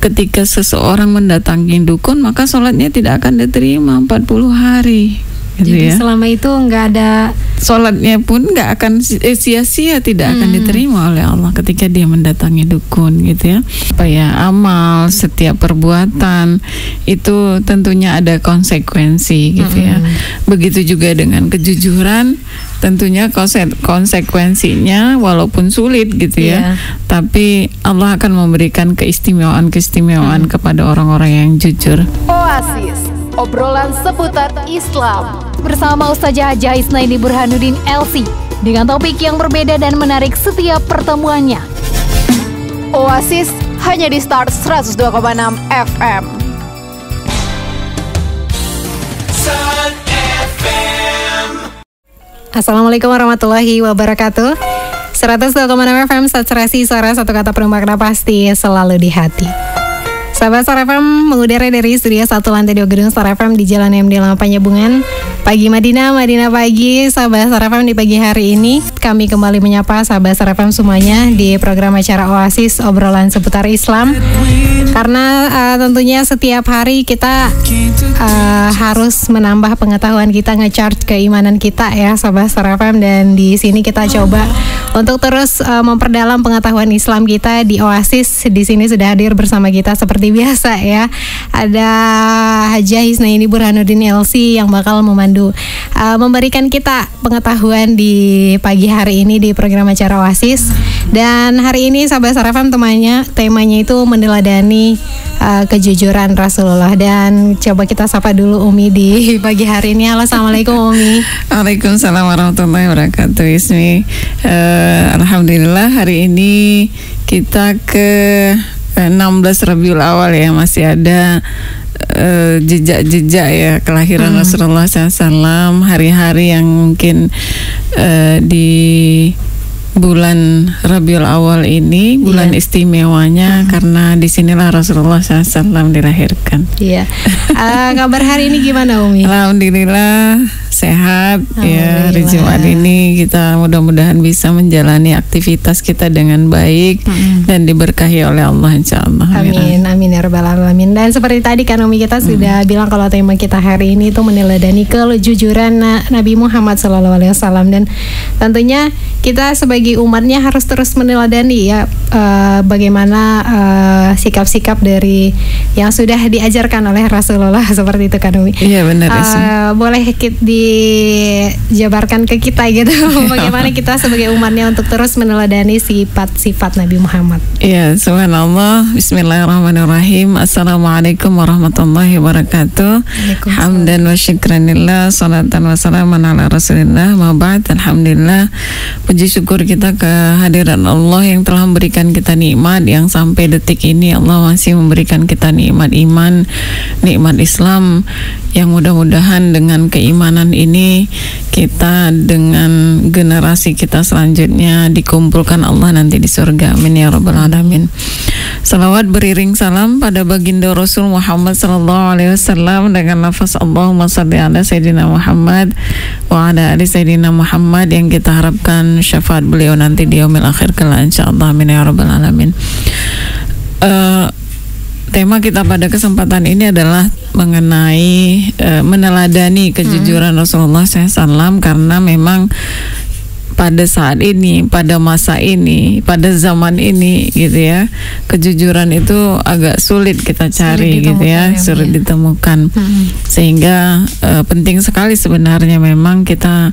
ketika seseorang mendatangi dukun, maka sholatnya tidak akan diterima 40 hari. Jadi ya. selama itu nggak ada, sholatnya pun nggak akan sia-sia, tidak akan diterima oleh Allah ketika dia mendatangi dukun, gitu ya. Supaya amal, setiap perbuatan itu tentunya ada konsekuensi, gitu ya. Begitu juga dengan kejujuran, tentunya konsekuensinya walaupun sulit, gitu ya. Tapi Allah akan memberikan keistimewaan kepada orang-orang yang jujur. Oasis, obrolan seputar Islam bersama Ustazah Hajah Isnaini Burhanuddin LC dengan topik yang berbeda dan menarik setiap pertemuannya. Oasis hanya di Start 102,6 FM. Assalamualaikum warahmatullahi wabarakatuh. 102,6 FM Saturasi Suara, satu kata penuh makna pasti selalu di hati. Sahabat Star FM mengudara dari studio 1 lantai 2 gedung Star FM di Jalan MD Lama Penyambungan. Pagi Madinah pagi. Sahabat Star FM, di pagi hari ini kami kembali menyapa sahabat Star FM semuanya di program acara Oasis, obrolan seputar Islam. Karena tentunya setiap hari kita harus menambah pengetahuan kita, nge-charge keimanan kita ya sahabat Star FM. Dan di sini kita coba untuk terus memperdalam pengetahuan Islam kita di Oasis. Di sini sudah hadir bersama kita seperti biasa ya, ada Hajah Isnaini Burhanuddin LC yang bakal memandu memberikan kita pengetahuan di pagi hari ini di program acara Oasis. Dan hari ini sahabat Star FM temanya itu meneladani kejujuran Rasulullah. Dan coba kita sapa dulu Umi di pagi hari ini. Halo, assalamualaikum Umi. Waalaikumsalam warahmatullahi wabarakatuh. Ismi, alhamdulillah hari ini kita ke 16 Rabiul Awal ya, masih ada jejak-jejak ya kelahiran Rasulullah SAW, hari-hari yang mungkin di bulan Rabiul Awal ini bulan istimewanya karena disinilah Rasulullah SAW dilahirkan. Iya. Kabar hari ini gimana Umi? Alhamdulillah sehat ya. Hari Jumat ini kita mudah-mudahan bisa menjalani aktivitas kita dengan baik dan diberkahi oleh Allah insyaallah. Amin ya rabbal alamin. Dan seperti tadi kan Umi kita sudah bilang kalau tema kita hari ini itu meneladani kejujuran Nabi Muhammad SAW. Dan tentunya kita sebagai umatnya harus terus meneladani ya bagaimana sikap-sikap dari yang sudah diajarkan oleh Rasulullah seperti itu kan Umi. Iya benar. Boleh dijabarkan ke kita gitu bagaimana kita sebagai umatnya untuk terus meneladani sifat-sifat Nabi Muhammad. Iya, subhanallah. Bismillahirrahmanirrahim. Assalamualaikum warahmatullahi wabarakatuh. Hamdan wa syukranillah, salatan wa salaman ala rasulillah, ma ba'd. Alhamdulillah, puji syukur kita kehadiran Allah yang telah memberikan kita nikmat yang sampai detik ini Allah masih memberikan kita nikmat iman, nikmat Islam, yang mudah-mudahan dengan keimanan ini kita dengan generasi kita selanjutnya dikumpulkan Allah nanti di surga. Amin ya rabbal alamin. Salawat beriring salam pada baginda Rasul Muhammad sallallahu alaihi wasallam dengan lafaz Allahumma shalli ala sayyidina Muhammad wa ala ali sayyidina Muhammad, yang kita harapkan syafaat beliau nanti di yaumil akhir kelak insyaallah. Amin ya rabbal alamin. Tema kita pada kesempatan ini adalah mengenai meneladani kejujuran Rasulullah SAW, karena memang pada saat ini, pada masa ini, pada zaman ini gitu ya, kejujuran itu agak sulit kita cari gitu ya, sulit ditemukan. Sehingga penting sekali sebenarnya memang kita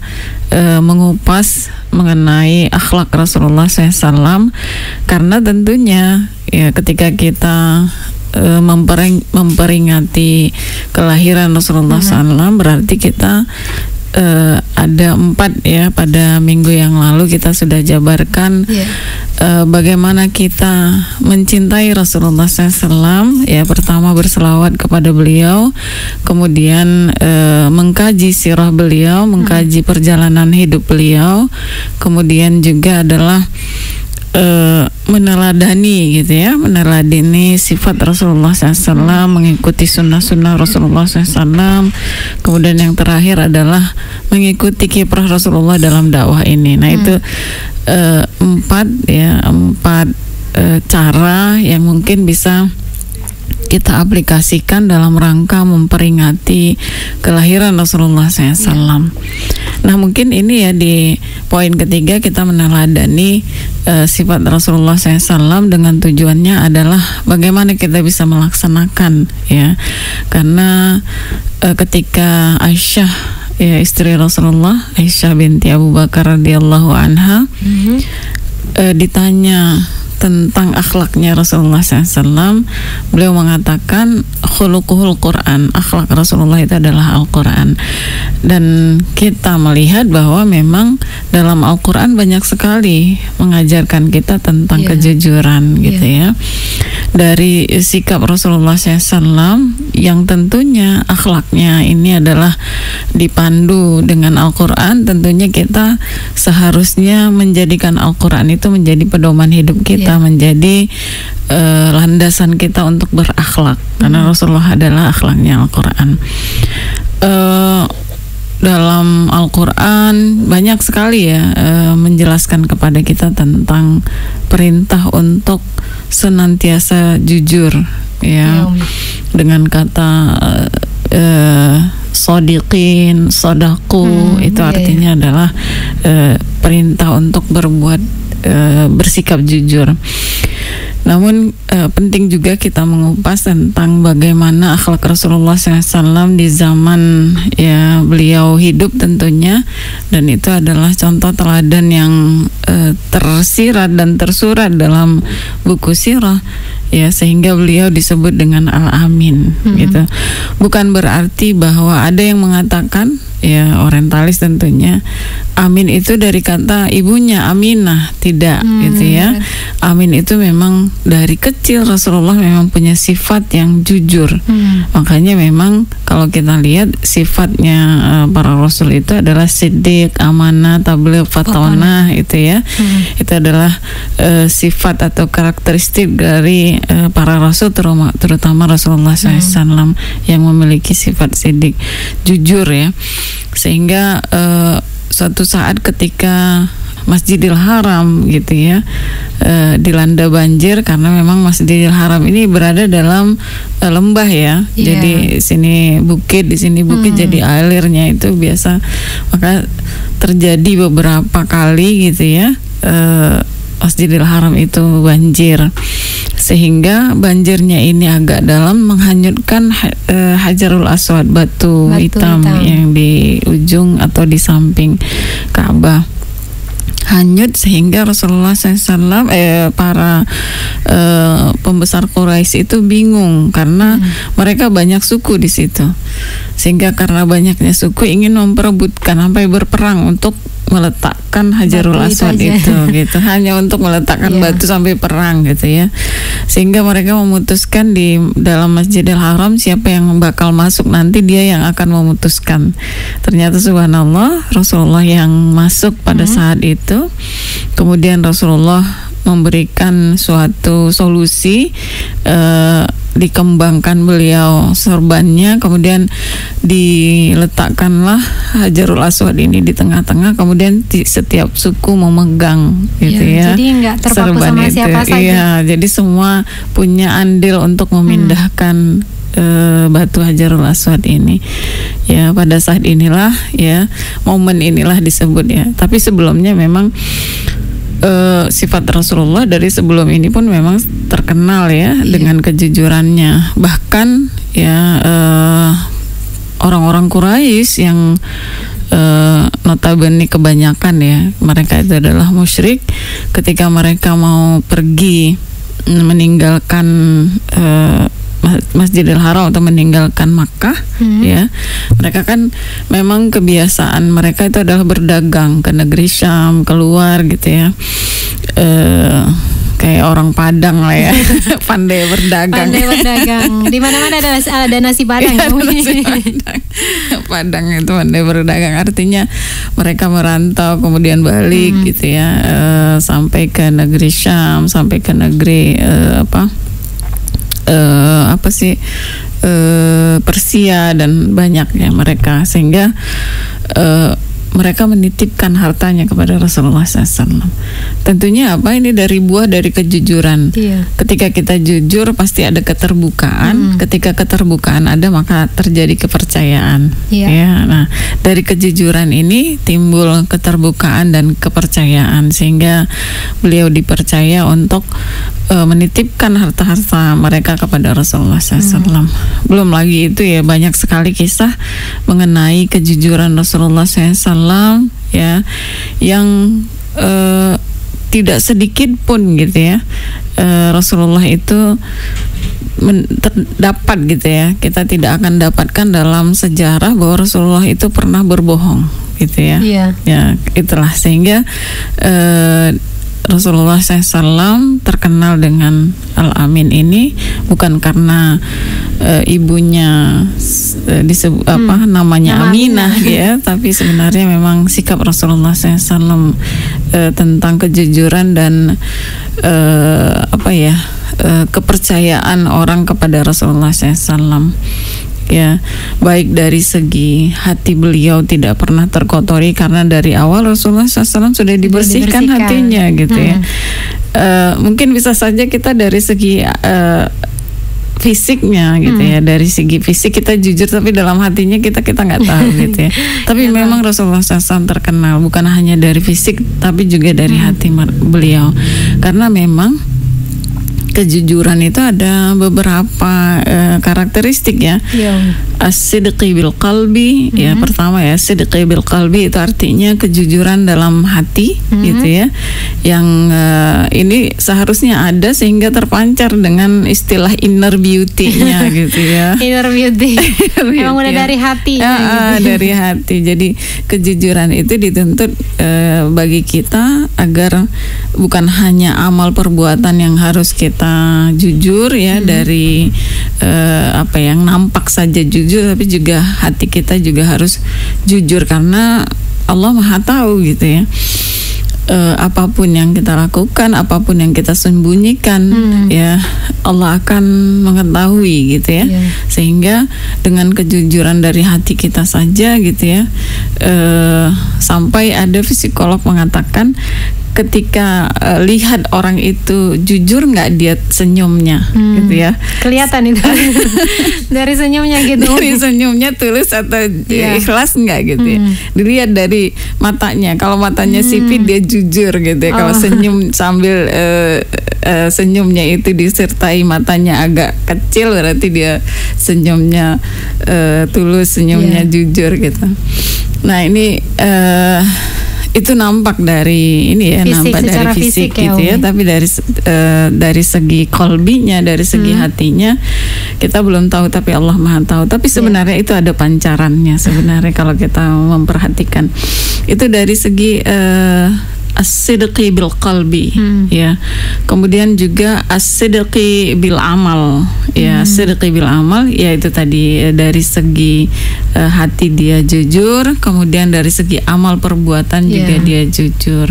mengupas mengenai akhlak Rasulullah SAW, karena tentunya ya ketika kita memperingati kelahiran Rasulullah SAW, berarti kita ada 4 ya, pada minggu yang lalu kita sudah jabarkan bagaimana kita mencintai Rasulullah SAW ya. Pertama berselawat kepada beliau, kemudian mengkaji sirah beliau, mengkaji perjalanan hidup beliau, kemudian juga adalah meneladani gitu ya, meneladani sifat Rasulullah SAW, mengikuti sunnah-sunnah Rasulullah SAW. Kemudian yang terakhir adalah mengikuti kiprah Rasulullah dalam dakwah ini. Nah itu 4 cara yang mungkin bisa kita aplikasikan dalam rangka memperingati kelahiran Rasulullah SAW. Nah, mungkin ini ya di poin ketiga kita meneladani sifat Rasulullah SAW dengan tujuannya adalah bagaimana kita bisa melaksanakan, ya. Karena ketika Aisyah, ya, istri Rasulullah, Aisyah binti Abu Bakar radhiyallahu anha, ditanya tentang akhlaknya Rasulullah SAW, beliau mengatakan khuluquhul Quran, akhlak Rasulullah itu adalah Al-Quran. Dan kita melihat bahwa memang dalam Al-Quran banyak sekali mengajarkan kita tentang kejujuran, gitu ya. Dari sikap Rasulullah SAW yang tentunya akhlaknya ini adalah dipandu dengan Al-Quran, tentunya kita seharusnya menjadikan Al-Quran itu menjadi pedoman hidup kita, menjadi landasan kita untuk berakhlak, karena Rasulullah adalah akhlaknya Al-Quran. Dalam Al-Quran banyak sekali ya menjelaskan kepada kita tentang perintah untuk senantiasa jujur, ya, dengan kata sodiqin, sodaku, itu artinya adalah perintah untuk berbuat bersikap jujur. Namun penting juga kita mengupas tentang bagaimana akhlak Rasulullah SAW di zaman ya beliau hidup tentunya, dan itu adalah contoh teladan yang tersirat dan tersurat dalam buku sirah, ya, sehingga beliau disebut dengan Al-Amin, gitu. Bukan berarti bahwa ada yang mengatakan, ya, orientalis tentunya, Amin itu dari kata ibunya Aminah, tidak, gitu ya. Amin itu memang dari kecil Rasulullah memang punya sifat yang jujur. Makanya memang kalau kita lihat sifatnya para Rasul itu adalah siddiq, amanah, tabligh, fatonah, itu ya. Itu adalah sifat atau karakteristik dari para Rasul, terutama Rasulullah SAW yang memiliki sifat siddiq, jujur, ya. Sehingga suatu saat ketika Masjidil Haram, gitu ya, dilanda banjir, karena memang Masjidil Haram ini berada dalam lembah, ya. Jadi sini bukit, di sini bukit, jadi alirnya itu biasa, maka terjadi beberapa kali, gitu ya, Masjidil Haram itu banjir, sehingga banjirnya ini agak dalam, menghanyutkan Hajarul Aswad, batu hitam yang di ujung atau di samping Ka'bah, hanyut, sehingga Rasulullah SAW para pembesar Quraisy itu bingung karena mereka banyak suku di situ, sehingga karena banyaknya suku ingin memperebutkan sampai berperang untuk meletakkan Hajarul Aswad itu gitu, hanya untuk meletakkan batu sampai perang, gitu ya. Sehingga mereka memutuskan di dalam Masjidil Haram siapa yang bakal masuk nanti dia yang akan memutuskan. Ternyata subhanallah Rasulullah yang masuk pada saat itu. Kemudian Rasulullah memberikan suatu solusi, dikembangkan beliau sorbannya, kemudian diletakkanlah Hajarul Aswad ini di tengah-tengah, kemudian setiap suku memegang, gitu ya. Jadi nggak terpaku sama siapa saja. Iya, jadi semua punya andil untuk memindahkan batu Hajarul Aswad ini. Ya, pada saat inilah, ya, momen inilah disebut, ya. Tapi sebelumnya memang sifat Rasulullah dari sebelum ini pun memang terkenal, ya, dengan kejujurannya. Bahkan, ya, orang-orang Quraisy yang notabene kebanyakan, ya, mereka itu adalah musyrik, ketika mereka mau pergi meninggalkan Masjidil Haram atau meninggalkan Makkah, ya, mereka kan memang kebiasaan mereka itu adalah berdagang ke negeri Syam, keluar, gitu ya, kayak orang Padang lah, ya. Pandai berdagang. Di mana-mana ada nasi Padang. Nasi Padang. Padang itu pandai berdagang, artinya mereka merantau kemudian balik, gitu ya, sampai ke negeri Syam, sampai ke negeri Persia dan banyaknya mereka, sehingga mereka menitipkan hartanya kepada Rasulullah SAW. Tentunya apa, ini dari buah dari kejujuran. Ketika kita jujur pasti ada keterbukaan. Ketika keterbukaan ada maka terjadi kepercayaan. Ya, nah dari kejujuran ini timbul keterbukaan dan kepercayaan sehingga beliau dipercaya untuk menitipkan harta-harta mereka kepada Rasulullah SAW. Belum lagi itu ya, banyak sekali kisah mengenai kejujuran Rasulullah SAW ya, yang tidak sedikit pun gitu ya Rasulullah itu terdapat gitu ya, kita tidak akan dapatkan dalam sejarah bahwa Rasulullah itu pernah berbohong gitu ya. Ya itulah sehingga Rasulullah SAW terkenal dengan Al-Amin ini bukan karena ibunya disebut namanya Aminah ya, tapi sebenarnya memang sikap Rasulullah SAW tentang kejujuran dan kepercayaan orang kepada Rasulullah SAW. Ya, baik dari segi hati beliau tidak pernah terkotori karena dari awal Rasulullah SAW sudah dibersihkan hatinya gitu ya. Mungkin bisa saja kita dari segi fisiknya gitu ya, dari segi fisik kita jujur tapi dalam hatinya kita nggak tahu gitu ya. Tapi memang Rasulullah SAW terkenal bukan hanya dari fisik tapi juga dari hati beliau, karena memang kejujuran itu ada beberapa karakteristik ya. As-sidqi bil qalbi ya, pertama ya, sidqi bil qalbi itu artinya kejujuran dalam hati gitu ya. Yang ini seharusnya ada sehingga terpancar dengan istilah inner beauty-nya gitu ya. Inner beauty. Memang udah dari hati. Gitu. Dari hati. Jadi kejujuran itu dituntut bagi kita agar bukan hanya amal perbuatan yang harus kita jujur ya, dari yang nampak saja jujur, tapi juga hati kita juga harus jujur karena Allah Maha tahu gitu ya. Apapun yang kita lakukan, apapun yang kita sembunyikan ya, Allah akan mengetahui gitu ya. Sehingga dengan kejujuran dari hati kita saja gitu ya, sampai ada psikolog mengatakan ketika lihat orang itu jujur nggak dia senyumnya gitu ya, kelihatan itu dari senyumnya gitu, dari senyumnya tulus atau ikhlas nggak gitu ya, dilihat dari matanya. Kalau matanya sipit dia jujur gitu ya, kalau senyum sambil senyumnya itu disertai matanya agak kecil berarti dia senyumnya tulus, senyumnya jujur gitu. Nah ini itu nampak dari ini ya, fisik, nampak dari fisik gitu ya, tapi dari segi kolbinya, dari segi hatinya kita belum tahu, tapi Allah Maha tahu. Tapi sebenarnya itu ada pancarannya sebenarnya kalau kita memperhatikan itu dari segi as-sidqi bil qalbi ya. Kemudian juga as-sidqi bil amal ya. As-sidqi bil amal ya, itu tadi dari segi hati dia jujur, kemudian dari segi amal perbuatan juga dia jujur.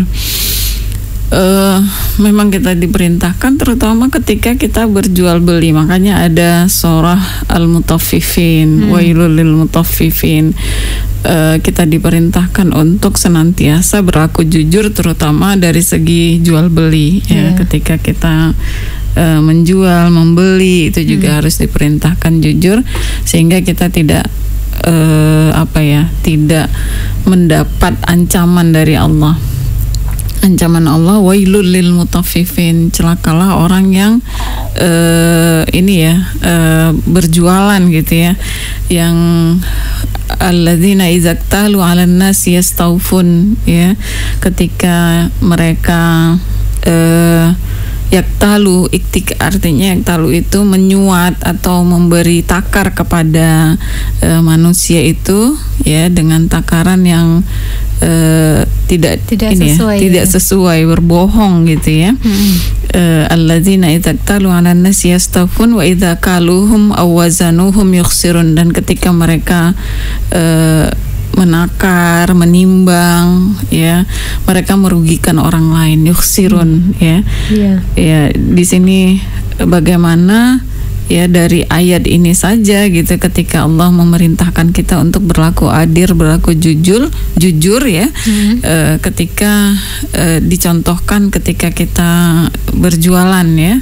Memang kita diperintahkan terutama ketika kita berjual beli, makanya ada surah Al-Mutaffifin, Wailul lil Mutaffifin. Kita diperintahkan untuk senantiasa berlaku jujur terutama dari segi jual beli ya. Ketika kita menjual, membeli itu juga harus diperintahkan jujur sehingga kita tidak tidak mendapat ancaman dari Allah. Ancaman Allah, wailul lil mutaffifin, celakalah orang yang berjualan gitu ya, yang alladzina idza iktalu 'alan nasi yastawfun ya, ketika mereka yaktalu, artinya yaktalu itu menyuat atau memberi takar kepada manusia itu ya, dengan takaran yang tidak sesuai, berbohong gitu ya. Alladzina idza iktalu 'alan nasi yastawfun wa idza kaluhum aw wazanuhum yukhsirun, dan ketika mereka menakar, menimbang ya, mereka merugikan orang lain, yukhsirun ya. Ya, di sini bagaimana ya dari ayat ini saja gitu, ketika Allah memerintahkan kita untuk berlaku adil, berlaku jujur ya. Ketika dicontohkan ketika kita berjualan ya,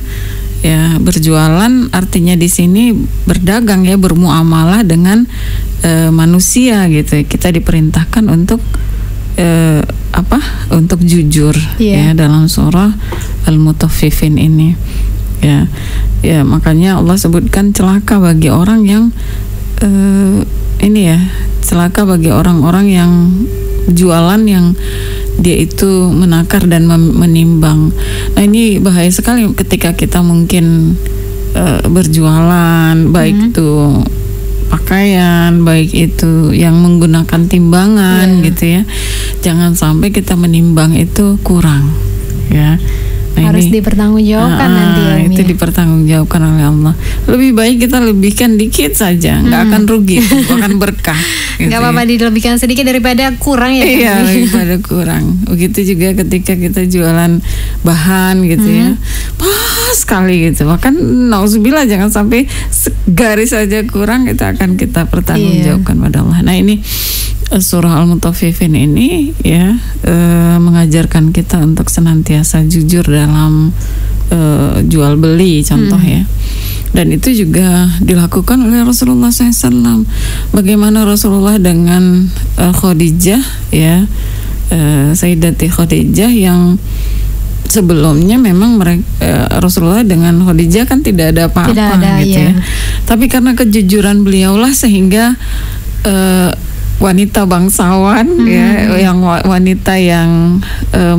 berjualan artinya di sini berdagang ya, bermuamalah dengan manusia gitu. Kita diperintahkan untuk untuk jujur ya dalam surah Al-Mutaffifin ini. Ya, makanya Allah sebutkan celaka bagi orang yang celaka bagi orang-orang yang jualan yang dia itu menakar dan menimbang. Nah, ini bahaya sekali ketika kita mungkin berjualan, baik itu pakaian, baik itu yang menggunakan timbangan gitu ya. Jangan sampai kita menimbang itu kurang ya. Nah, harus ini dipertanggungjawabkan nanti ya, itu dipertanggungjawabkan oleh Allah. Lebih baik kita lebihkan dikit saja, nggak akan rugi, akan berkah. Gitu nggak apa-apa dilebihkan sedikit daripada kurang ya. Iya, daripada kurang. Begitu juga ketika kita jualan bahan gitu ya, pas sekali gitu. Bahkan nauzubillah jangan sampai segaris saja kurang, kita akan kita pertanggungjawabkan pada Allah. Nah, ini surah Al-Mutaffifin ini ya mengajarkan kita untuk senantiasa jujur dalam jual beli contoh ya. Dan itu juga dilakukan oleh Rasulullah SAW. Bagaimana Rasulullah dengan Khadijah ya, Sayyidati Khadijah yang sebelumnya memang Rasulullah dengan Khadijah kan tidak ada apa-apa gitu ya. Tapi karena kejujuran beliaulah sehingga wanita bangsawan ya, yang wanita yang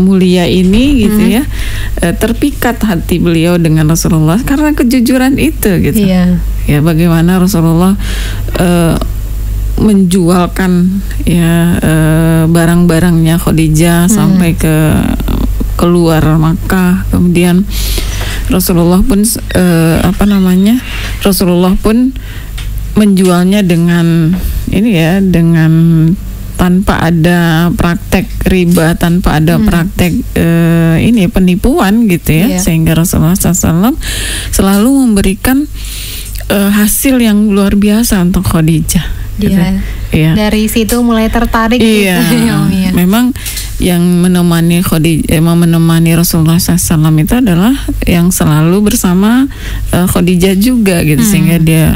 mulia ini gitu ya, terpikat hati beliau dengan Rasulullah karena kejujuran itu gitu. Ya, bagaimana Rasulullah menjualkan ya barang-barangnya Khadijah sampai ke keluar Makkah. Kemudian Rasulullah pun Rasulullah pun menjualnya dengan dengan tanpa ada praktek riba, tanpa ada praktek penipuan gitu ya. Sehingga Rasulullah SAW selalu memberikan hasil yang luar biasa untuk Khadijah gitu. Dari situ mulai tertarik gitu. Memang yang menemani Rasulullah SAW itu adalah yang selalu bersama Khadijah juga gitu. Sehingga dia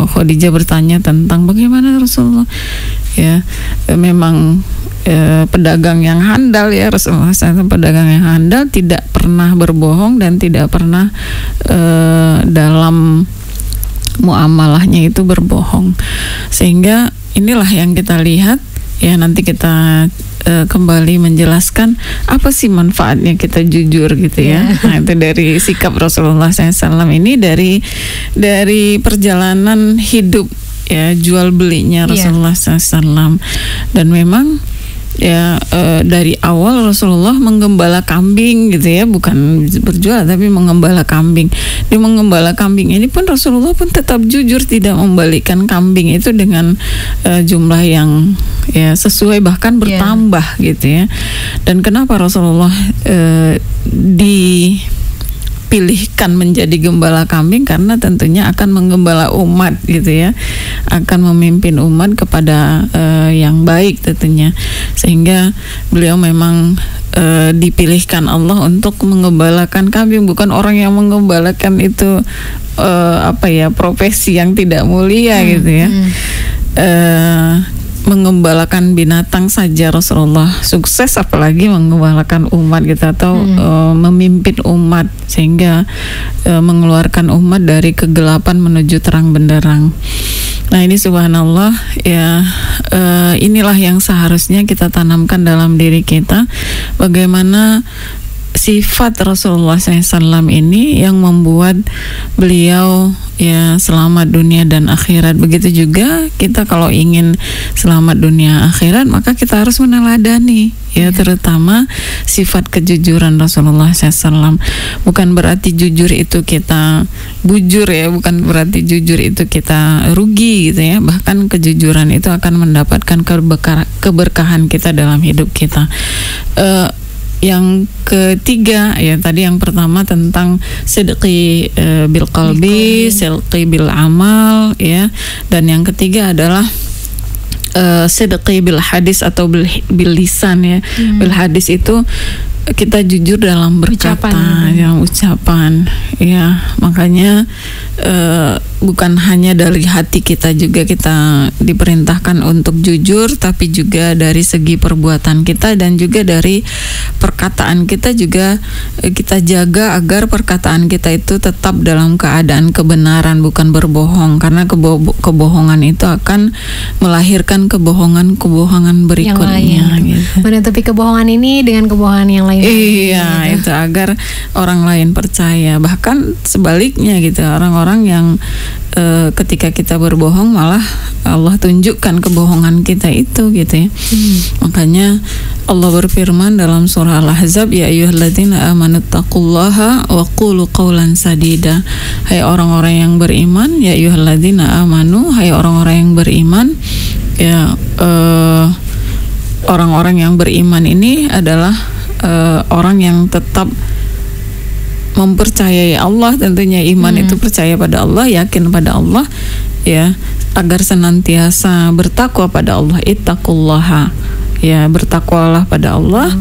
Khadijah bertanya tentang bagaimana Rasulullah ya, memang pedagang yang handal ya, Rasulullah SAW pedagang yang handal, tidak pernah berbohong dan tidak pernah dalam muamalahnya itu berbohong. Sehingga inilah yang kita lihat ya, nanti kita kembali menjelaskan apa sih manfaatnya kita jujur gitu ya. Nah, itu dari sikap Rasulullah SAW ini, dari perjalanan hidup ya, jual belinya Rasulullah SAW. Dan memang ya dari awal Rasulullah menggembala kambing gitu ya, bukan berjual tapi menggembala kambing. Di menggembala kambing ini pun Rasulullah pun tetap jujur, tidak membalikkan kambing itu dengan jumlah yang ya sesuai, bahkan bertambah gitu ya. Dan kenapa Rasulullah dipilihkan menjadi gembala kambing? Karena tentunya akan menggembala umat gitu ya, akan memimpin umat kepada yang baik tentunya. Sehingga beliau memang dipilihkan Allah untuk menggembalakan kambing, bukan orang yang menggembalakan itu profesi yang tidak mulia gitu ya. Mengembalakan binatang saja Rasulullah sukses, apalagi mengembalakan umat gitu, atau memimpin umat sehingga mengeluarkan umat dari kegelapan menuju terang benderang. Nah, ini subhanallah ya, inilah yang seharusnya kita tanamkan dalam diri kita, bagaimana sifat Rasulullah SAW ini yang membuat beliau ya selamat dunia dan akhirat. Begitu juga kita kalau ingin selamat dunia akhirat, maka kita harus meneladani ya, terutama sifat kejujuran Rasulullah SAW. Bukan berarti jujur itu kita bujur ya, bukan berarti jujur itu kita rugi gitu ya. Bahkan kejujuran itu akan mendapatkan keberkahan kita dalam hidup kita. yang ketiga ya tadi yang pertama tentang sidqi bil qalbi, sidqi bil amal ya, dan yang ketiga adalah sidqi bil hadis atau bil lisan ya. Bil hadis itu kita jujur dalam berkata, ucapan ya, makanya bukan hanya dari hati kita juga kita diperintahkan untuk jujur, tapi juga dari segi perbuatan kita dan juga dari perkataan kita juga kita jaga agar perkataan kita itu tetap dalam keadaan kebenaran, bukan berbohong, karena kebohongan itu akan melahirkan kebohongan berikutnya gitu. Menutupi kebohongan ini dengan kebohongan yang lain. Iya, itu agar orang lain percaya. Bahkan sebaliknya gitu, orang-orang yang ketika kita berbohong malah Allah tunjukkan kebohongan kita itu gitu ya. Makanya Allah berfirman dalam surah Al-Ahzab, ya ayyuhalladzina amanu taqullaha wa qulu qawlan sadida. Hai orang-orang yang beriman, ya ayyuhalladzina amanu, hai orang-orang yang beriman. Ya, orang-orang yang beriman ini adalah orang yang tetap mempercayai Allah, tentunya iman itu percaya pada Allah, yakin pada Allah ya, agar senantiasa bertakwa pada Allah. Ittaqullaha ya, bertakwalah pada Allah.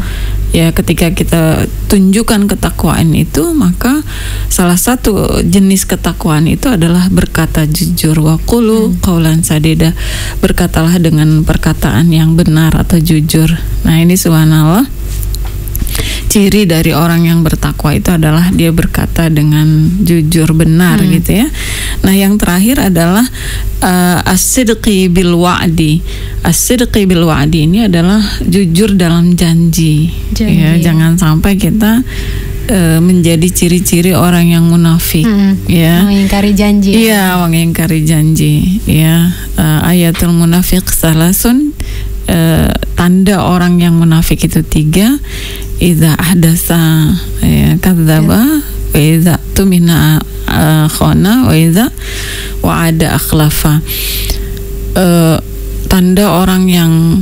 Ya, ketika kita tunjukkan ketakwaan itu, maka salah satu jenis ketakwaan itu adalah berkata jujur. Wa qulu qaulan sadida, berkatalah dengan perkataan yang benar atau jujur. Nah, ini subhanallah, ciri dari orang yang bertakwa itu adalah dia berkata dengan jujur, benar gitu ya. Nah, yang terakhir adalah as-sidqi bil wa'di. As-sidqi bil wa'di ini adalah jujur dalam janji. Ya, jangan sampai kita menjadi ciri-ciri orang yang munafik ya, mengingkari janji. Iya, mengingkari janji ya. Ayatul munafiq salasun, tanda orang yang munafik itu 3. Idza ahdasa ya kadzdzaba, wa idza tumina khana, wa idza wa'ada akhlafa. Tanda orang yang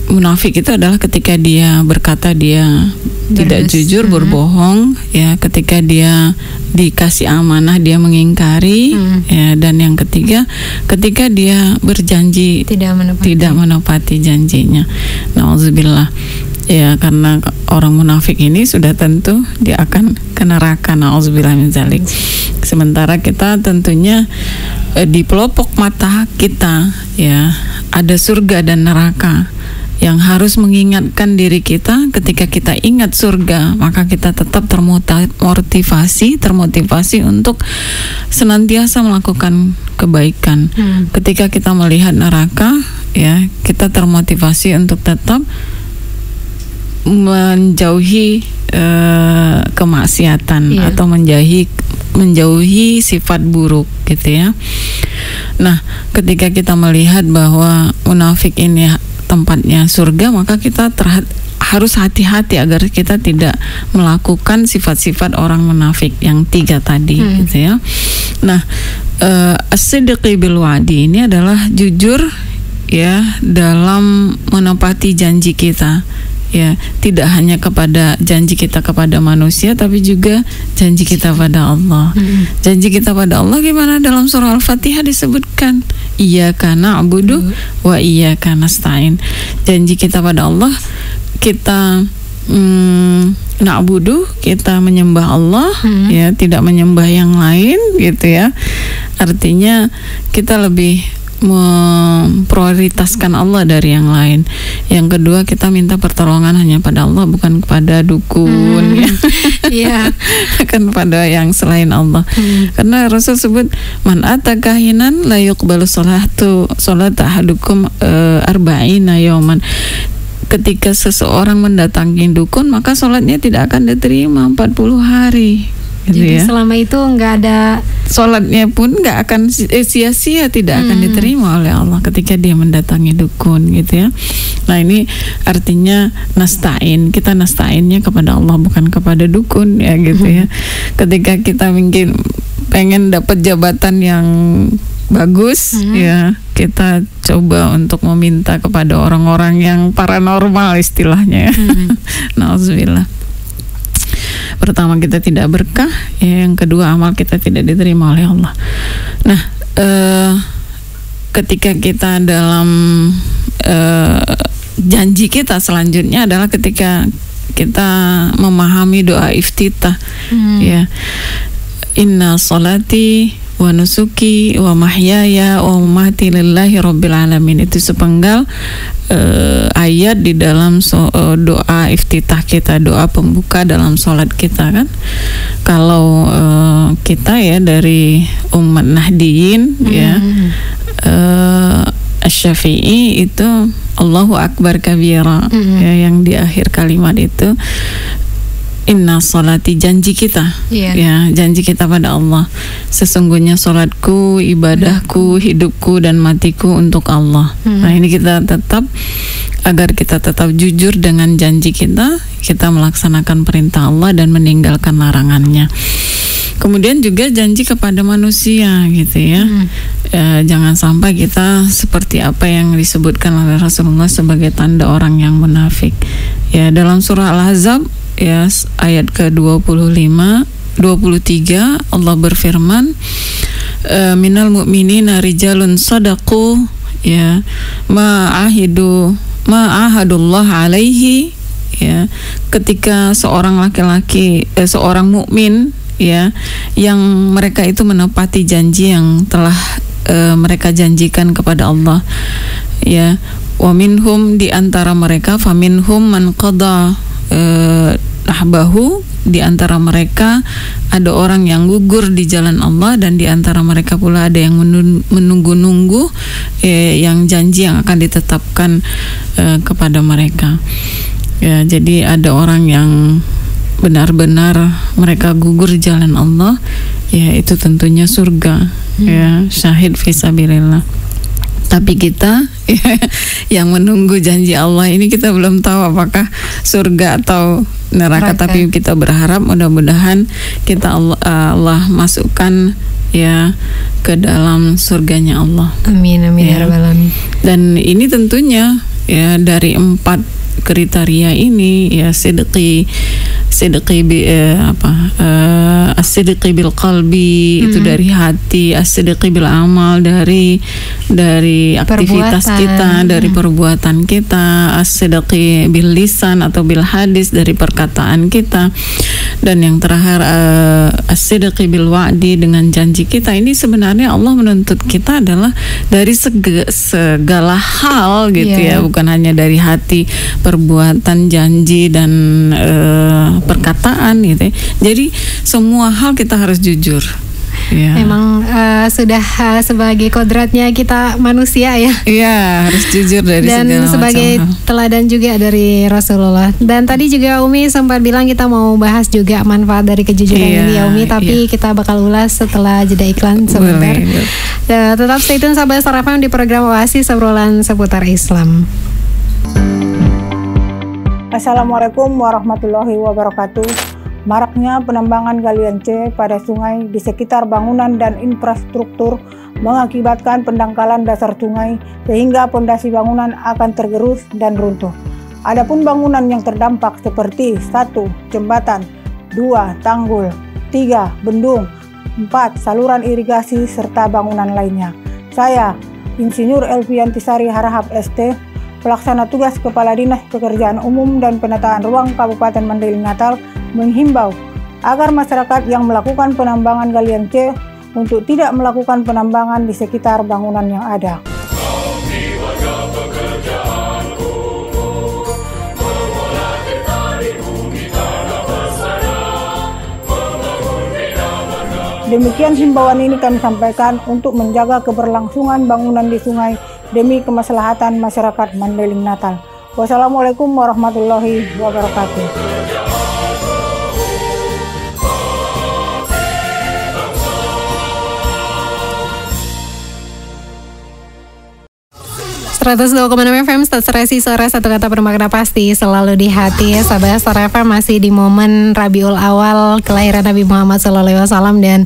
munafik itu adalah ketika dia berkata dia tidak jujur, berbohong ya, ketika dia dikasih amanah dia mengingkari ya, dan yang ketiga ketika dia berjanji tidak menepati janjinya. Nauzubillah. Ya, karena orang munafik ini sudah tentu dia akan ke neraka. Nauzubillah min dzalik. Sementara kita tentunya di pelopok mata kita ya ada surga dan neraka yang harus mengingatkan diri kita. Ketika kita ingat surga, maka kita tetap termotivasi untuk senantiasa melakukan kebaikan. Ketika kita melihat neraka ya, kita termotivasi untuk tetap menjauhi kemaksiatan atau menjauhi sifat buruk gitu ya. Nah, ketika kita melihat bahwa munafik ini tempatnya surga, maka kita harus hati-hati agar kita tidak melakukan sifat-sifat orang munafik yang 3 tadi gitu ya. Nah, as-sidqi bil wa'di ini adalah jujur ya dalam menepati janji kita. Ya, tidak hanya kepada janji kita kepada manusia, tapi juga janji kita pada Allah. Janji kita pada Allah gimana? Dalam surah Al-Fatihah disebutkan iyyaka na'budu wa iyyaka nasta'in. Janji kita pada Allah, kita na'budu, kita menyembah Allah ya, tidak menyembah yang lain gitu ya. Artinya kita lebih memprioritaskan Allah dari yang lain. Yang kedua, kita minta pertolongan hanya pada Allah, bukan kepada dukun ya. Bukan pada yang selain Allah. Karena Rasul sebut man atakahinan la yuqbalu salat ahadukum arba'ina yauman. Ketika seseorang mendatangi dukun, maka sholatnya tidak akan diterima 40 hari. Gitu. Jadi ya, selama itu nggak ada, sholatnya pun nggak akan sia-sia, tidak akan diterima oleh Allah ketika dia mendatangi dukun gitu ya. Nah, ini artinya nasta'in, kita nasta'innya kepada Allah, bukan kepada dukun ya gitu ya. Ketika kita mungkin pengen dapat jabatan yang bagus, ya kita coba untuk meminta kepada orang-orang yang paranormal istilahnya. Nauzubillah. Pertama, kita tidak berkah, ya, yang kedua amal kita tidak diterima oleh Allah. Nah, ketika kita dalam janji kita selanjutnya adalah ketika kita memahami doa iftitah, ya, inna sholati wa nusuki wa mahyaya wa mamati lillahi rabbil alamin. Itu sepenggal ayat di dalam doa iftitah kita, doa pembuka dalam sholat kita kan. Kalau kita ya dari umat Nahdiyin, ya, Asy-Syafi'i itu Allahu Akbar kabira, ya, yang di akhir kalimat itu inna sholati, janji kita, ya, janji kita pada Allah, sesungguhnya sholatku, ibadahku, hidupku dan matiku untuk Allah. Nah, ini kita tetap, agar kita tetap jujur dengan janji kita melaksanakan perintah Allah dan meninggalkan larangannya. Kemudian juga janji kepada manusia, gitu ya. Jangan sampai kita seperti apa yang disebutkan oleh Rasulullah sebagai tanda orang yang munafik. Ya, dalam surah Al-Ahzab, ya, ayat ke-25, 23 Allah berfirman, minal mu'minina rijalun sadaqu, ya, ma'ahadullah alaihi, ya, ketika seorang laki-laki, seorang mukmin, ya, yang mereka itu menepati janji yang telah mereka janjikan kepada Allah, ya, wa minhum, di antara mereka, faminhum man qada nahbahu, di antara mereka ada orang yang gugur di jalan Allah, dan di antara mereka pula ada yang menunggu-nunggu yang janji yang akan ditetapkan kepada mereka. Ya, jadi ada orang yang benar-benar mereka gugur di jalan Allah, ya, itu tentunya surga, ya, syahid fisabilillah. Tapi kita yang menunggu janji Allah ini, kita belum tahu apakah surga atau neraka. Tapi kita berharap mudah-mudahan kita Allah masukkan, ya, ke dalam surganya Allah. Amin, amin, ya rabbal alamin. Dan ini tentunya, ya, dari 4 kriteria ini, ya, sidqi as-sidqi bil qalbi, itu dari hati, as-sidqi bil amal, dari aktivitas kita, dari perbuatan kita, as-sidqi bil lisan atau bil hadis, dari perkataan kita, dan yang terakhir as-sidqi bil wa'di, dengan janji kita. Ini sebenarnya Allah menuntut kita adalah dari segala hal, gitu, ya, bukan hanya dari hati, perbuatan, janji, dan perkataan, gitu. Jadi semua hal kita harus jujur. Ya. Memang sudah sebagai kodratnya kita manusia, ya. Iya, harus jujur dari dan segala sebagai macam teladan juga dari Rasulullah. Dan tadi juga Umi sempat bilang kita mau bahas juga manfaat dari kejujuran ini, ya Umi. Tapi kita bakal ulas setelah jeda iklan sebentar. Tetap stay tune sahabat Star FM di program Oasis, obrolan seputar Islam. Assalamualaikum warahmatullahi wabarakatuh. Maraknya penambangan galian C pada sungai di sekitar bangunan dan infrastruktur mengakibatkan pendangkalan dasar sungai sehingga pondasi bangunan akan tergerus dan runtuh. Adapun bangunan yang terdampak seperti 1. Jembatan, 2. Tanggul, 3. Bendung, 4. Saluran irigasi serta bangunan lainnya. Saya, Insinyur Elviantisari Harahap ST, Pelaksana Tugas Kepala Dinas Pekerjaan Umum dan Penataan Ruang Kabupaten Mandailing Natal, menghimbau agar masyarakat yang melakukan penambangan galian C untuk tidak melakukan penambangan di sekitar bangunan yang ada. Demikian himbauan ini kami sampaikan untuk menjaga keberlangsungan bangunan di sungai demi kemaslahatan masyarakat Mandailing Natal. Wassalamualaikum warahmatullahi wabarakatuh. 102,6 FM Stasiun Suara Satu Kata Bermakna Pasti selalu di hati. Sahabat Suara FM masih di momen Rabiul Awal kelahiran Nabi Muhammad SAW, dan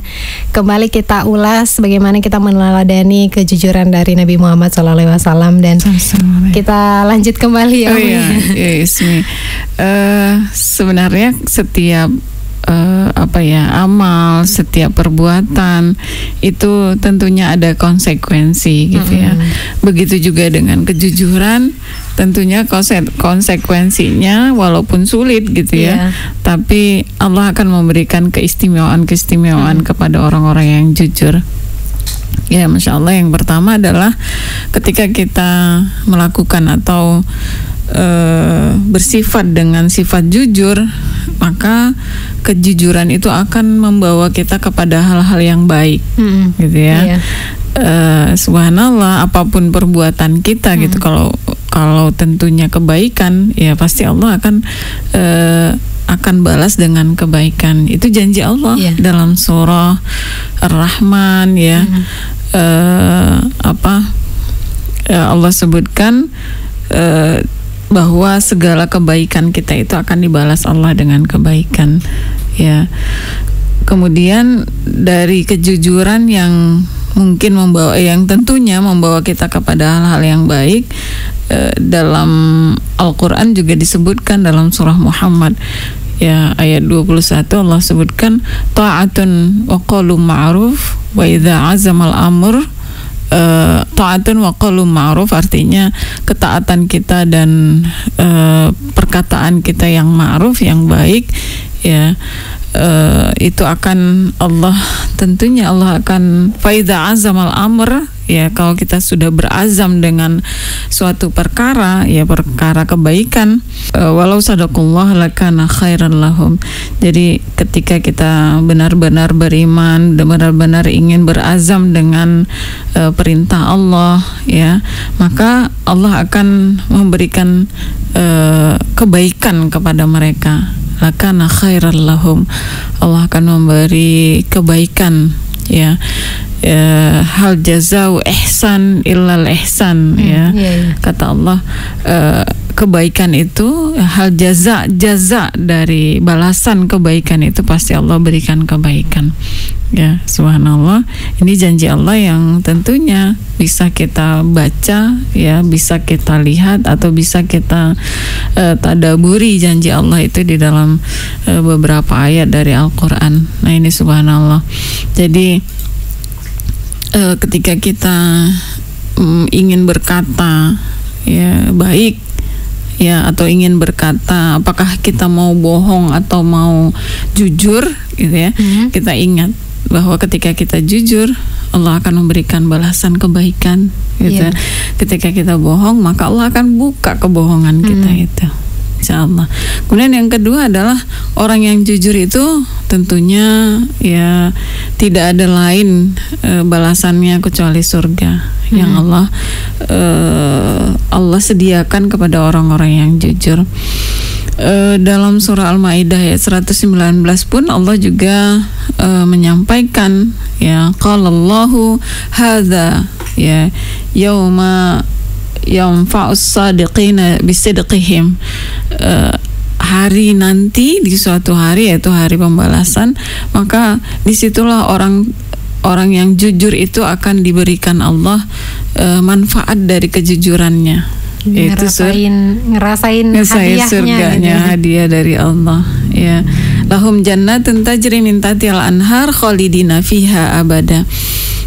kembali kita ulas bagaimana kita meneladani kejujuran dari Nabi Muhammad SAW, dan kita lanjut kembali ya. Ismi. Sebenarnya setiap amal, setiap perbuatan itu tentunya ada konsekuensi gitu ya. Begitu juga dengan kejujuran, tentunya konsekuensinya walaupun sulit gitu ya, tapi Allah akan memberikan keistimewaan kepada orang-orang yang jujur. Ya, Masya Allah, yang pertama adalah ketika kita melakukan atau bersifat dengan sifat jujur, maka kejujuran itu akan membawa kita kepada hal-hal yang baik, gitu ya. Subhanallah, apapun perbuatan kita gitu, kalau tentunya kebaikan, ya pasti Allah akan balas dengan kebaikan. Itu janji Allah dalam surah Ar-Rahman ya. Allah sebutkan bahwa segala kebaikan kita itu akan dibalas Allah dengan kebaikan ya. Kemudian dari kejujuran yang mungkin yang tentunya membawa kita kepada hal-hal yang baik, dalam Al-Quran juga disebutkan dalam surah Muhammad ya, ayat 21 Allah sebutkan ta'atun wa qawlun ma'ruf wa idza azamal amr. Ta'atun wa qawlun ma'ruf artinya ketaatan kita dan perkataan kita yang ma'ruf, yang baik ya, itu akan tentunya Allah akan faidha azamal amr ya, kalau kita sudah berazam dengan suatu perkara ya, perkara kebaikan, walau sadaqullah lakana khairan lahum. Jadi ketika kita benar-benar beriman, benar-benar ingin berazam dengan perintah Allah ya, maka Allah akan memberikan kebaikan kepada mereka. Lakana khairan lahum, Allah akan memberi kebaikan ya. Hal jazau ihsan illal ihsan ya. Kata Allah, kebaikan itu hal jaza dari balasan kebaikan itu pasti Allah berikan kebaikan ya. Subhanallah, ini janji Allah yang tentunya bisa kita baca ya, bisa kita lihat atau bisa kita tadaburi janji Allah itu di dalam beberapa ayat dari Al-Quran. Nah ini subhanallah. Jadi ketika kita ingin berkata ya baik ya, atau ingin berkata apakah kita mau bohong atau mau jujur gitu ya, kita ingat bahwa ketika kita jujur Allah akan memberikan balasan kebaikan gitu. Ketika kita bohong maka Allah akan buka kebohongan kita itu, insyaallah. Kemudian yang kedua adalah orang yang jujur itu tentunya ya tidak ada lain balasannya kecuali surga yang Allah sediakan kepada orang-orang yang jujur. Dalam surah Al-Maidah ayat 119 pun Allah juga menyampaikan ya, qalallahu hadza ya yauma yanfa'us sadiqina bisidqihim. Hari nanti, di suatu hari yaitu hari pembalasan, maka disitulah orang yang jujur itu akan diberikan Allah manfaat dari kejujurannya, yaitu ngerasain surganya, hadiah dari Allah ya. Lahum jannatun tajri min tahtihal anhar khalidina fiha abada.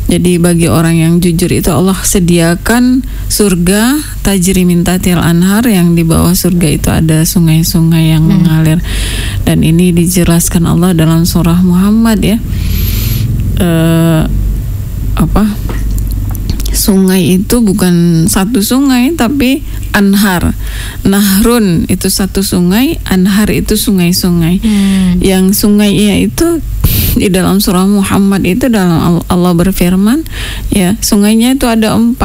Jadi bagi orang yang jujur itu Allah sediakan surga tajri min tahtihal anhar, yang di bawah surga itu ada sungai-sungai yang mengalir. Dan ini dijelaskan Allah dalam surah Muhammad ya. Sungai itu bukan satu sungai tapi anhar. Nahrun itu satu sungai, anhar itu sungai-sungai. Yang sungainya itu di dalam surah Muhammad itu dalam Allah berfirman ya, sungainya itu ada 4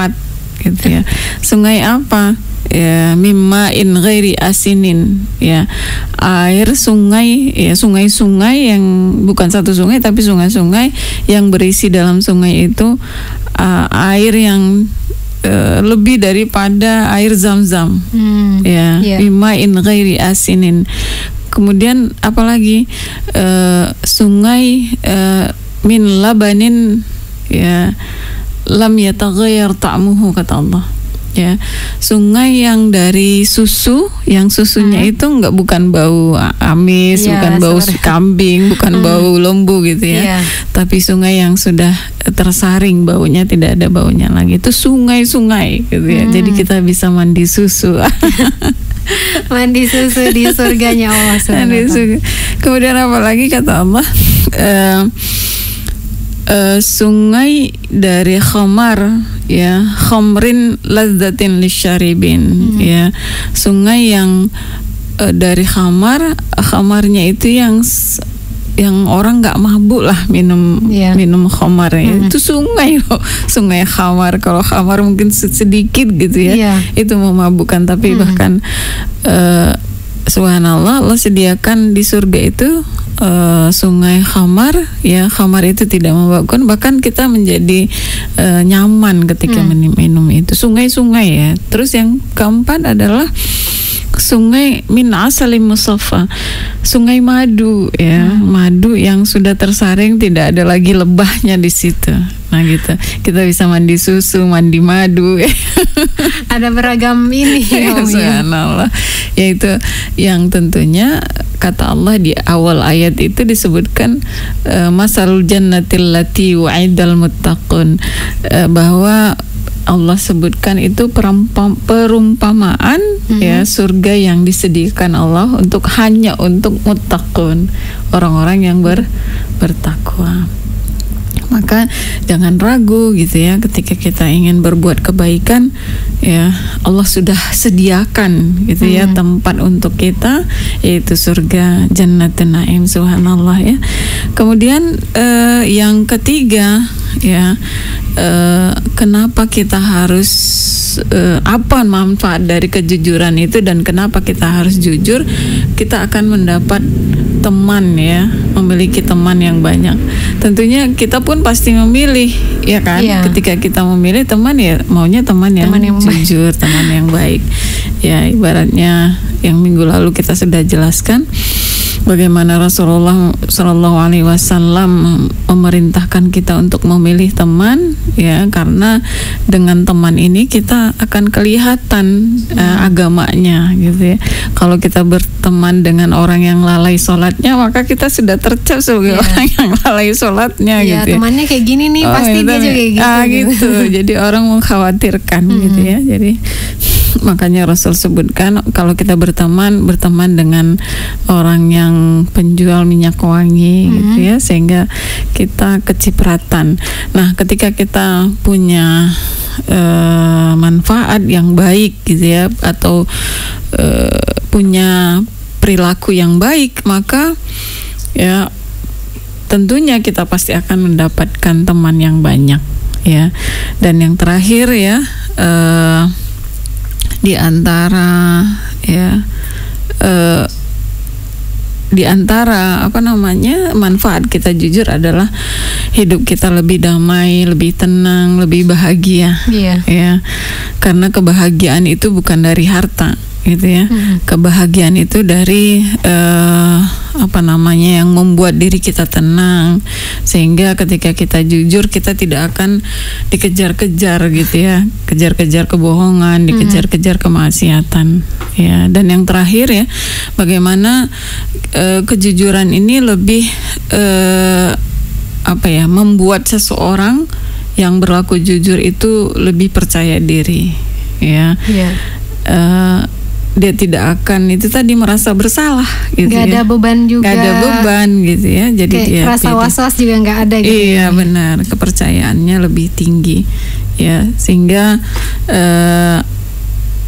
gitu ya. Sungai apa? Ya, mimma in ghairi asinin ya, air sungai ya, sungai-sungai yang bukan satu sungai tapi sungai-sungai yang berisi dalam sungai itu air yang lebih daripada air zam-zam. Ya, bima'in ghairi asinin. Kemudian apalagi sungai min labanin ya lam yataghayyar ta'muhu, kata Allah. Ya, sungai yang dari susu, yang susunya itu bukan bau amis, bukan bau kambing, bukan bau lembu gitu ya. Tapi sungai yang sudah tersaring baunya, tidak ada baunya lagi. Itu sungai-sungai gitu ya. Jadi kita bisa mandi susu. Mandi susu di surganya Allah. Kemudian apa lagi kata Allah? Sungai dari khamar, ya, khamrin lazzatin lisyaribin, ya, sungai yang dari khamarnya itu yang orang nggak mabuk lah minum khamar ya. Itu sungai loh, sungai khamar. Kalau khamar mungkin sedikit gitu ya, itu memabukkan. Tapi bahkan subhanallah, Allah sediakan di surga itu sungai khamar, ya, khamar itu tidak memabukkan, bahkan kita menjadi nyaman ketika minum itu. Sungai-sungai ya. Terus yang keempat adalah sungai min asalim musaffa, sungai madu ya, madu yang sudah tersaring, tidak ada lagi lebahnya di situ. Nah gitu, kita bisa mandi susu, mandi madu. Ada beragam ini. Subhanallah. Yaitu yang tentunya kata Allah di awal ayat itu disebutkan masalul jannatil lati wa'idal muttaqun, bahwa Allah sebutkan itu perumpamaan ya surga yang disediakan Allah hanya untuk muttaqun, orang-orang yang bertakwa. Maka jangan ragu gitu ya, ketika kita ingin berbuat kebaikan, ya Allah sudah sediakan gitu ya tempat untuk kita, yaitu surga Jannatun Naim. Subhanallah ya. Kemudian yang ketiga ya, kenapa kita harus apa manfaat dari kejujuran itu dan kenapa kita harus jujur? Kita akan mendapat teman ya, memiliki teman yang banyak. Tentunya kita pun pasti memilih ya kan. Ketika kita memilih teman, ya maunya teman yang jujur, teman yang baik. Ya ibaratnya yang minggu lalu kita sudah jelaskan bagaimana Rasulullah SAW memerintahkan kita untuk memilih teman, ya, karena dengan teman ini kita akan kelihatan agamanya gitu ya. Kalau kita berteman dengan orang yang lalai sholatnya, maka kita sudah tercap sebagai orang yang lalai sholatnya gitu ya. Temannya kayak gini nih, pasti dia juga kayak gitu. Jadi orang mengkhawatirkan gitu ya. Jadi makanya Rasul sebutkan kalau kita berteman dengan orang yang penjual minyak wangi gitu ya, sehingga kita kecipratan. Nah, ketika kita punya manfaat yang baik gitu ya, atau punya perilaku yang baik, maka ya tentunya kita pasti akan mendapatkan teman yang banyak ya. Dan yang terakhir ya, di antara manfaat kita jujur adalah hidup kita lebih damai, lebih tenang, lebih bahagia. Ya, karena kebahagiaan itu bukan dari harta gitu ya. Kebahagiaan itu dari yang membuat diri kita tenang, sehingga ketika kita jujur kita tidak akan dikejar-kejar gitu ya, kejar-kejar kebohongan, dikejar-kejar kemaksiatan ya. Dan yang terakhir ya, bagaimana kejujuran ini lebih membuat seseorang yang berlaku jujur itu lebih percaya diri ya. Dia tidak akan itu tadi merasa bersalah gitu. Gak ada beban juga. Gak ada beban gitu ya. Jadi dia rasa was-was juga gak ada gitu. Iya benar, kepercayaannya lebih tinggi ya, sehingga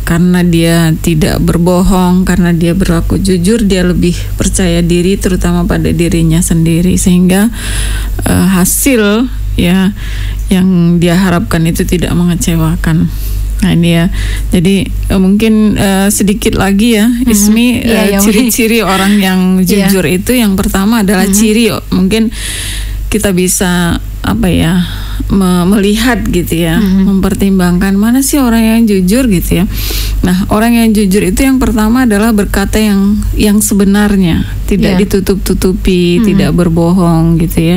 karena dia tidak berbohong, karena dia berlaku jujur, dia lebih percaya diri terutama pada dirinya sendiri, sehingga hasil ya yang dia harapkan itu tidak mengecewakan. Nah ini ya, jadi mungkin sedikit lagi ya, Ismi, ciri-ciri orang yang jujur itu yang pertama adalah ciri, mungkin kita bisa melihat gitu ya, mempertimbangkan mana sih orang yang jujur gitu ya. Nah, orang yang jujur itu yang pertama adalah berkata yang sebenarnya, tidak ditutup-tutupi, tidak berbohong gitu ya.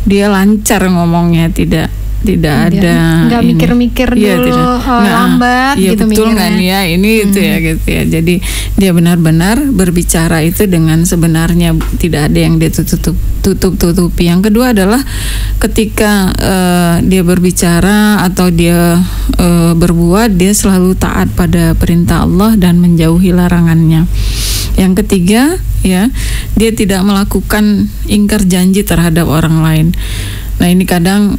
Dia lancar ngomongnya, tidak ada nggak mikir-mikir dulu lambat ya, gitu betul mikirnya. kan ya ini itu ya gitu ya. Jadi dia benar-benar berbicara itu dengan sebenarnya, tidak ada yang dia tutup-tutupi. Yang kedua adalah ketika dia berbicara atau dia berbuat, dia selalu taat pada perintah Allah dan menjauhi larangannya. Yang ketiga ya, dia tidak melakukan ingkar janji terhadap orang lain. Nah, ini kadang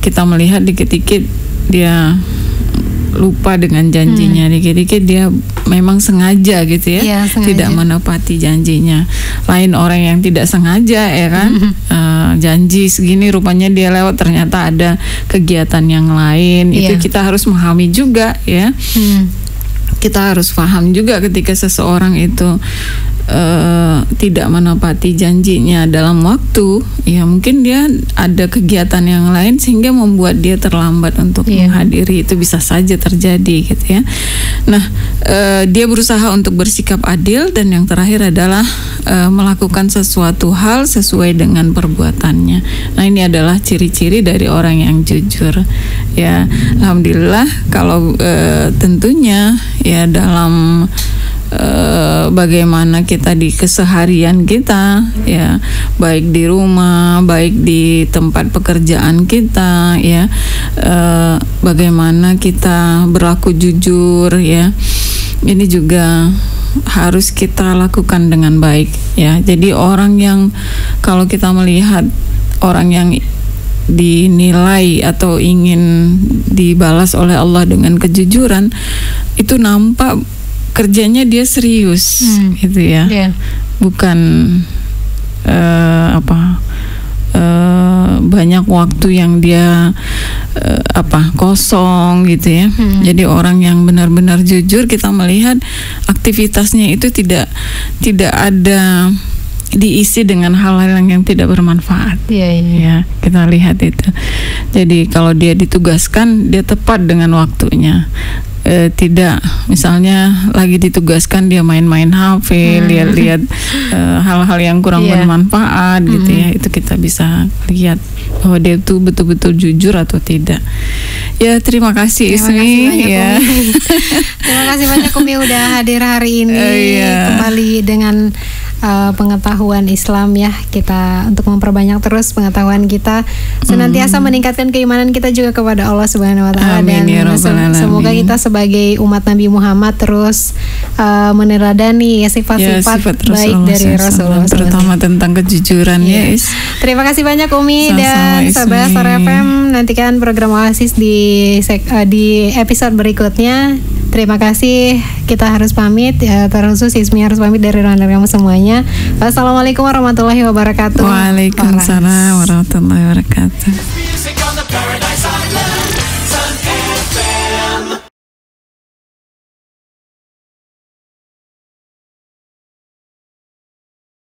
kita melihat dikit-dikit dia lupa dengan janjinya, dikit-dikit dia memang sengaja gitu ya, tidak menepati janjinya. Lain orang yang tidak sengaja ya kan, janji segini rupanya dia lewat, ternyata ada kegiatan yang lain. Itu kita harus memahami juga ya. Kita harus paham juga ketika seseorang itu tidak menepati janjinya dalam waktu, ya mungkin dia ada kegiatan yang lain sehingga membuat dia terlambat untuk menghadiri. Itu bisa saja terjadi gitu ya. Nah, dia berusaha untuk bersikap adil, dan yang terakhir adalah melakukan sesuatu hal sesuai dengan perbuatannya. Nah, ini adalah ciri-ciri dari orang yang jujur ya. Alhamdulillah kalau tentunya ya dalam bagaimana kita di keseharian kita ya, baik di rumah, baik di tempat pekerjaan kita ya, bagaimana kita berlaku jujur ya, ini juga harus kita lakukan dengan baik ya. Jadi orang yang, kalau kita melihat orang yang dinilai atau ingin dibalas oleh Allah dengan kejujuran, itu nampak kerjanya dia serius gitu ya, bukan banyak waktu yang dia kosong gitu ya. Jadi orang yang benar-benar jujur, kita melihat aktivitasnya itu tidak ada diisi dengan hal-hal yang tidak bermanfaat. Ya, kita lihat itu. Jadi kalau dia ditugaskan, dia tepat dengan waktunya. Tidak, misalnya lagi ditugaskan dia main-main HP, lihat-lihat hal-hal yang kurang bermanfaat gitu ya. Itu kita bisa lihat bahwa dia itu betul-betul jujur atau tidak. Ya, terima kasih Ismi ya. Terima kasih banyak Umi udah hadir hari ini kembali dengan pengetahuan Islam ya, kita untuk memperbanyak terus pengetahuan kita, senantiasa meningkatkan keimanan kita juga kepada Allah Subhanahu wa taala, dan semoga kita sebagai umat Nabi Muhammad terus meneladani sifat-sifat baik dari Rasulullah, terutama tentang kejujuran ya. Terima kasih banyak Umi dan sahabat Sora FM, nantikan program Oasis di episode berikutnya. Terima kasih, kita harus pamit ya, terkhusus Ismi harus pamit dari kamu semuanya. Wassalamualaikum warahmatullahi wabarakatuh. Waalaikumsalam warahmatullahi wabarakatuh.